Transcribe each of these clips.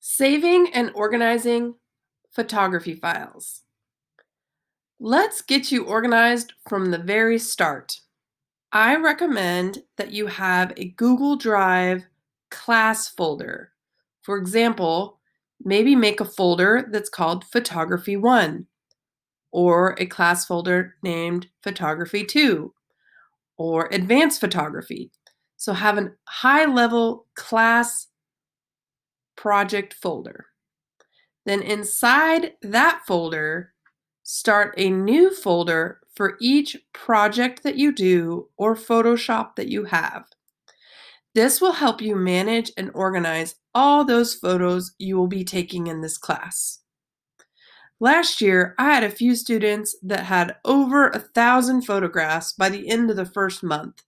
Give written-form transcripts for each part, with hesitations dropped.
Saving and organizing photography files. Let's get you organized from the very start. I recommend that you have a Google Drive class folder. For example, maybe make a folder that's called Photography 1 or a class folder named Photography 2 or Advanced Photography. So have a high-level class project folder. Then inside that folder, start a new folder for each project that you do or Photoshop that you have. This will help you manage and organize all those photos you will be taking in this class. Last year, I had a few students that had over 1,000 photographs by the end of the first month,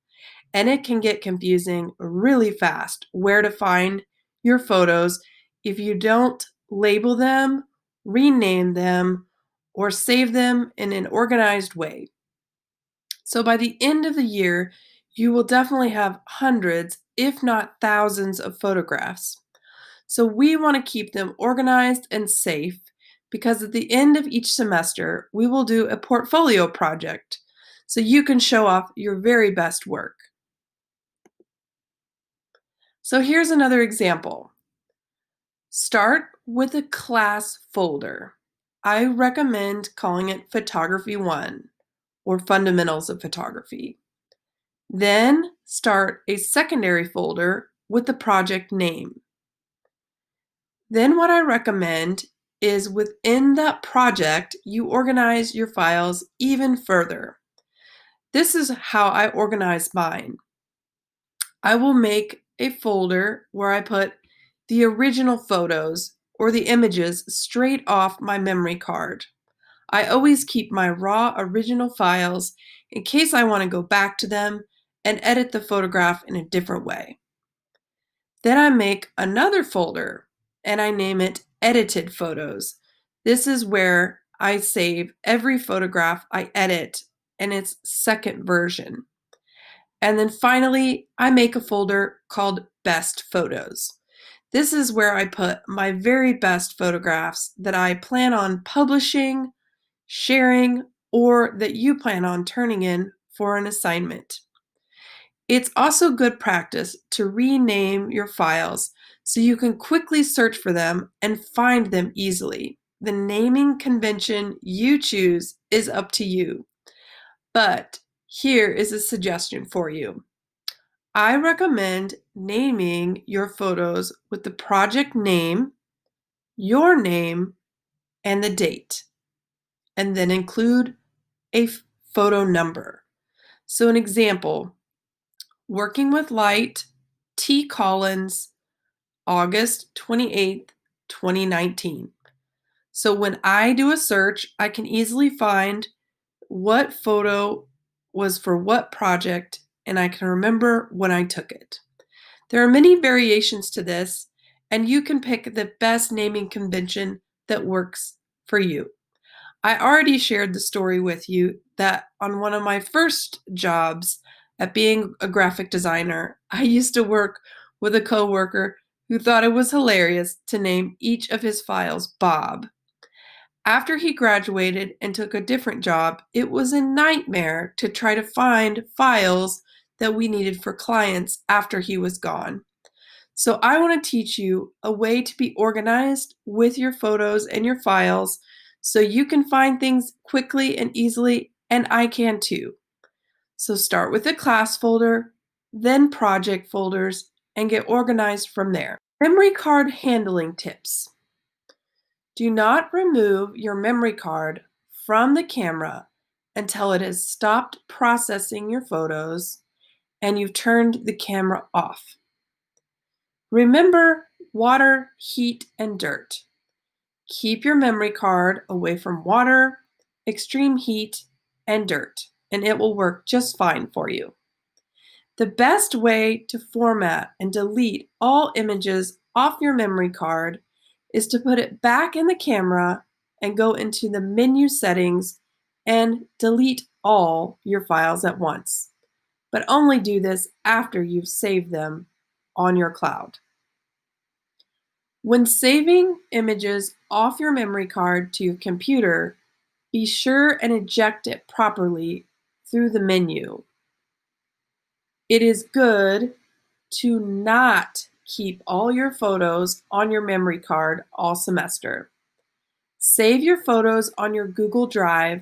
and it can get confusing really fast where to find your photos if you don't label them, rename them, or save them in an organized way. So by the end of the year, you will definitely have hundreds, if not thousands, of photographs. So we want to keep them organized and safe because at the end of each semester, we will do a portfolio project so you can show off your very best work. So here's another example. Start with a class folder. I recommend calling it Photography 1 or Fundamentals of Photography. Then start a secondary folder with the project name. Then what I recommend is within that project, you organize your files even further. This is how I organize mine. I will make a folder where I put the original photos or the images straight off my memory card. I always keep my raw original files in case I want to go back to them and edit the photograph in a different way. Then I make another folder and I name it Edited Photos. This is where I save every photograph I edit in its second version. And then finally, I make a folder called Best Photos. This is where I put my very best photographs that I plan on publishing, sharing, or that you plan on turning in for an assignment. It's also good practice to rename your files so you can quickly search for them and find them easily. The naming convention you choose is up to you. But here is a suggestion for you. I recommend naming your photos with the project name, your name, and the date, and then include a photo number. So an example, Working with Light, T. Collins, August 28th, 2019. So when I do a search, I can easily find what photo was for what project, and I can remember when I took it. There are many variations to this, and you can pick the best naming convention that works for you. I already shared the story with you that on one of my first jobs at being a graphic designer, I used to work with a coworker who thought it was hilarious to name each of his files Bob. After he graduated and took a different job, it was a nightmare to try to find files that we needed for clients after he was gone. So I want to teach you a way to be organized with your photos and your files so you can find things quickly and easily, and I can too. So start with a class folder, then project folders, and get organized from there. Memory card handling tips. Do not remove your memory card from the camera until it has stopped processing your photos and you've turned the camera off. Remember water, heat, and dirt. Keep your memory card away from water, extreme heat, and dirt, and it will work just fine for you. The best way to format and delete all images off your memory card is to put it back in the camera and go into the menu settings and delete all your files at once. But only do this after you've saved them on your cloud. When saving images off your memory card to your computer, be sure and eject it properly through the menu. It is good to not keep all your photos on your memory card all semester. Save your photos on your Google Drive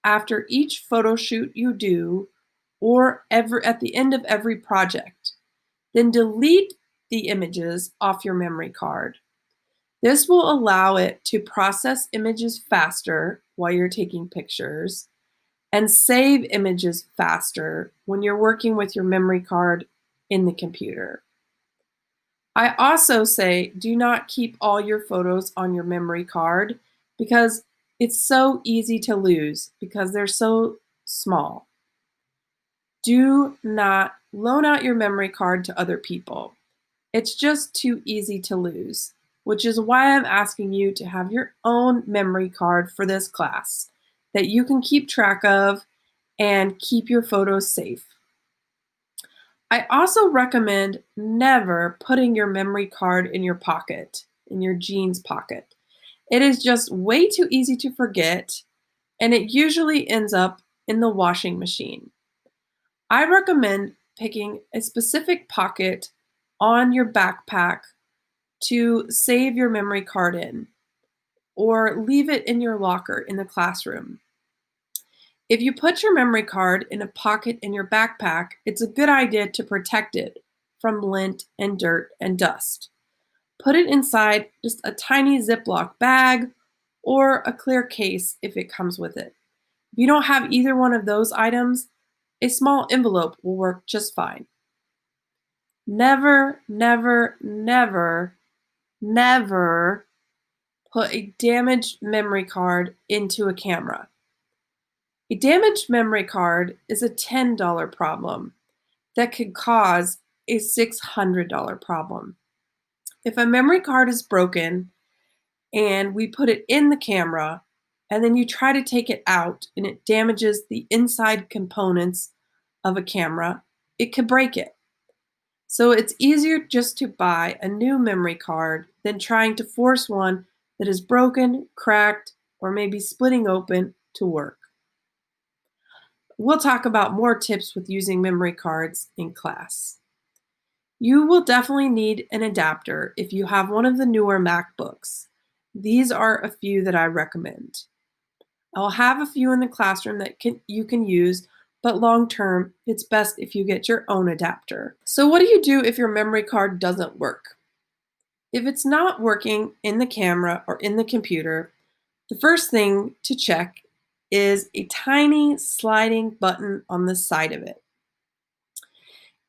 after each photo shoot you do or at the end of every project. Then delete the images off your memory card. This will allow it to process images faster while you're taking pictures and save images faster when you're working with your memory card in the computer. I also say do not keep all your photos on your memory card because it's so easy to lose because they're so small. Do not loan out your memory card to other people. It's just too easy to lose, which is why I'm asking you to have your own memory card for this class that you can keep track of and keep your photos safe. I also recommend never putting your memory card in your pocket, in your jeans pocket. It is just way too easy to forget, and it usually ends up in the washing machine. I recommend picking a specific pocket on your backpack to save your memory card in, or leave it in your locker in the classroom. If you put your memory card in a pocket in your backpack, it's a good idea to protect it from lint and dirt and dust. Put it inside just a tiny Ziploc bag or a clear case if it comes with it. If you don't have either one of those items, a small envelope will work just fine. Never, never, never, never put a damaged memory card into a camera. A damaged memory card is a $10 problem that could cause a $600 problem. If a memory card is broken and we put it in the camera and then you try to take it out and it damages the inside components of a camera, it could break it. So it's easier just to buy a new memory card than trying to force one that is broken, cracked, or maybe splitting open to work. We'll talk about more tips with using memory cards in class. You will definitely need an adapter if you have one of the newer MacBooks. These are a few that I recommend. I'll have a few in the classroom that you can use, but long term, it's best if you get your own adapter. So what do you do if your memory card doesn't work? If it's not working in the camera or in the computer, the first thing to check is a tiny sliding button on the side of it.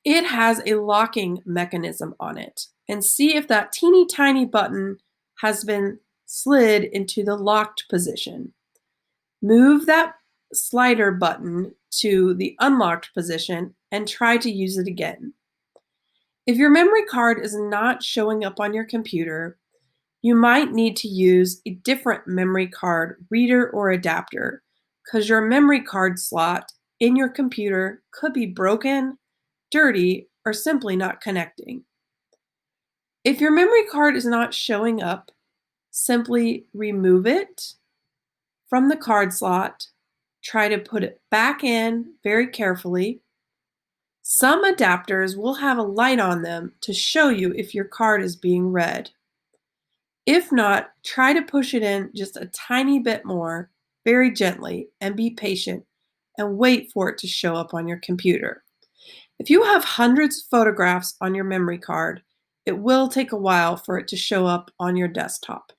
It has a locking mechanism on it, and see if that teeny tiny button has been slid into the locked position. Move that slider button to the unlocked position and try to use it again. If your memory card is not showing up on your computer, you might need to use a different memory card reader or adapter because your memory card slot in your computer could be broken, dirty, or simply not connecting. If your memory card is not showing up, simply remove it from the card slot. Try to put it back in very carefully. Some adapters will have a light on them to show you if your card is being read. If not, try to push it in just a tiny bit more, very gently, and be patient and wait for it to show up on your computer. If you have hundreds of photographs on your memory card, it will take a while for it to show up on your desktop.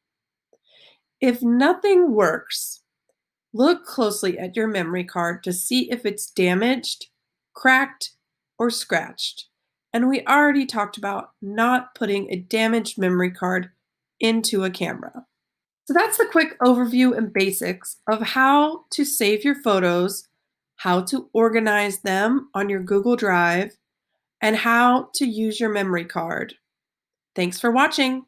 If nothing works, look closely at your memory card to see if it's damaged, cracked, or scratched. And we already talked about not putting a damaged memory card into a camera. So that's the quick overview and basics of how to save your photos, how to organize them on your Google Drive, and how to use your memory card. Thanks for watching.